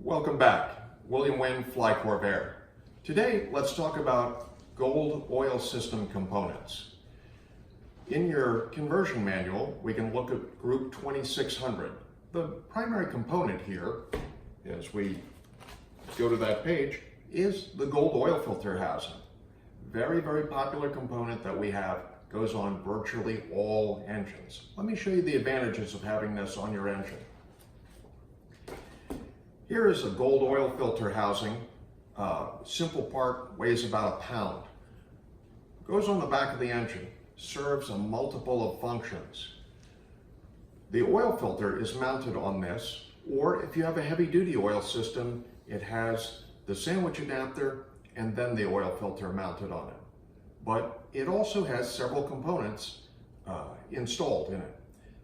Welcome back. William Wynn, Fly Corvair. Today, let's talk about gold oil system components. In your conversion manual, we can look at group 2600. The primary component here, as we go to that page, is the gold oil filter housing. Very, very popular component that we have, goes on virtually all engines. Let me show you the advantages of having this on your engine. Here is a gold oil filter housing. Simple part, weighs about a pound. Goes on the back of the engine, serves a multiple of functions. The oil filter is mounted on this, or if you have a heavy duty oil system, it has the sandwich adapter and then the oil filter mounted on it. But it also has several components installed in it.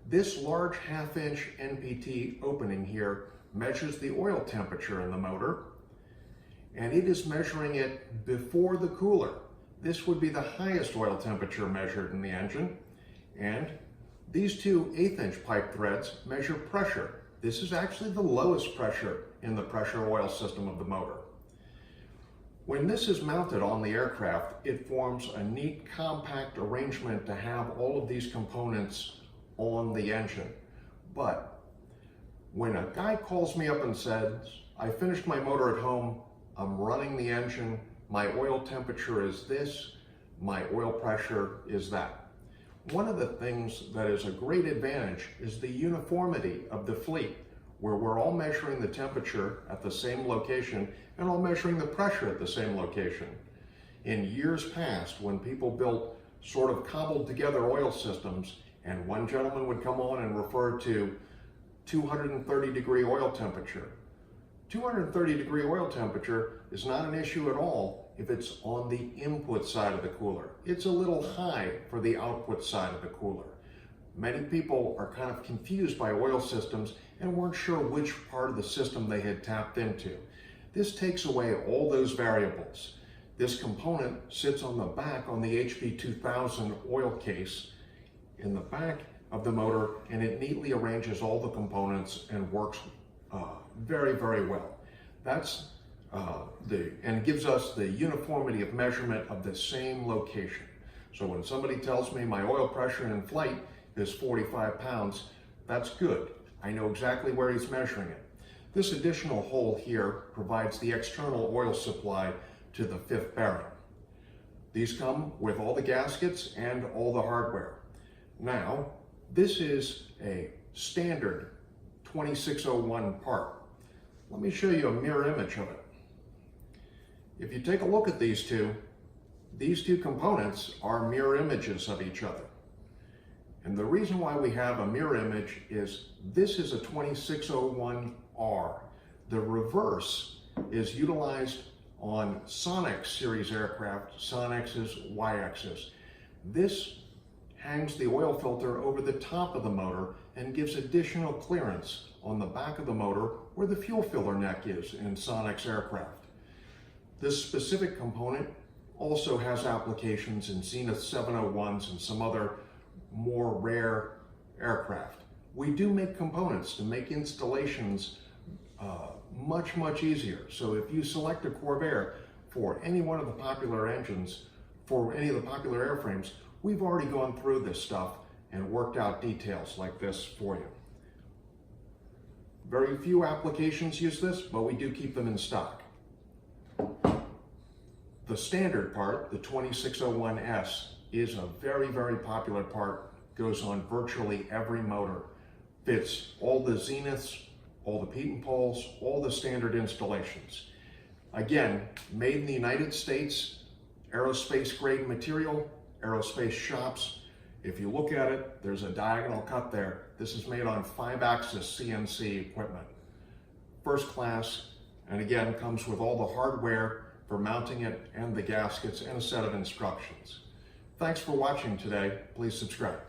This large 1/2 inch NPT opening here measures the oil temperature in the motor, and it is measuring it before the cooler. This would be the highest oil temperature measured in the engine, and these two 1/8 inch pipe threads measure pressure. This is actually the lowest pressure in the pressure oil system of the motor. When this is mounted on the aircraft, it forms a neat compact arrangement to have all of these components on the engine. But when a guy calls me up and says, I finished my motor at home, I'm running the engine, my oil temperature is this, my oil pressure is that. One of the things that is a great advantage is the uniformity of the fleet, where we're all measuring the temperature at the same location and all measuring the pressure at the same location. In years past, when people built sort of cobbled together oil systems, and one gentleman would come on and refer to 230 degree oil temperature. 230 degree oil temperature is not an issue at all if it's on the input side of the cooler. It's a little high for the output side of the cooler. Many people are kind of confused by oil systems and weren't sure which part of the system they had tapped into. This takes away all those variables. This component sits on the back on the HV2000 oil case in the back of the motor, and it neatly arranges all the components and works very, very well. And it gives us the uniformity of measurement of the same location. So when somebody tells me my oil pressure in flight is 45 pounds, that's good. I know exactly where he's measuring it. This additional hole here provides the external oil supply to the 5th bearing. These come with all the gaskets and all the hardware. Now, this is a standard 2601 part. Let me show you a mirror image of it. If you take a look at these two components are mirror images of each other. And the reason why we have a mirror image is this is a 2601R. The reverse is utilized on Sonex series aircraft, Sonex's Y-axis. This hangs the oil filter over the top of the motor and gives additional clearance on the back of the motor where the fuel filler neck is in Sonex aircraft. This specific component also has applications in Zenith 701s and some other more rare aircraft. We do make components to make installations much, much easier. So if you select a Corvair for any one of the popular engines, for any of the popular airframes, we've already gone through this stuff and worked out details like this for you. Very few applications use this, but we do keep them in stock. The standard part, the 2601S, is a very, very popular part, goes on virtually every motor. Fits all the Zeniths, all the Pete and Pauls, all the standard installations. Again, made in the United States, aerospace grade material, aerospace shops. If you look at it, there's a diagonal cut there. This is made on 5-axis CNC equipment. First class, and again, comes with all the hardware for mounting it and the gaskets and a set of instructions. Thanks for watching today. Please subscribe.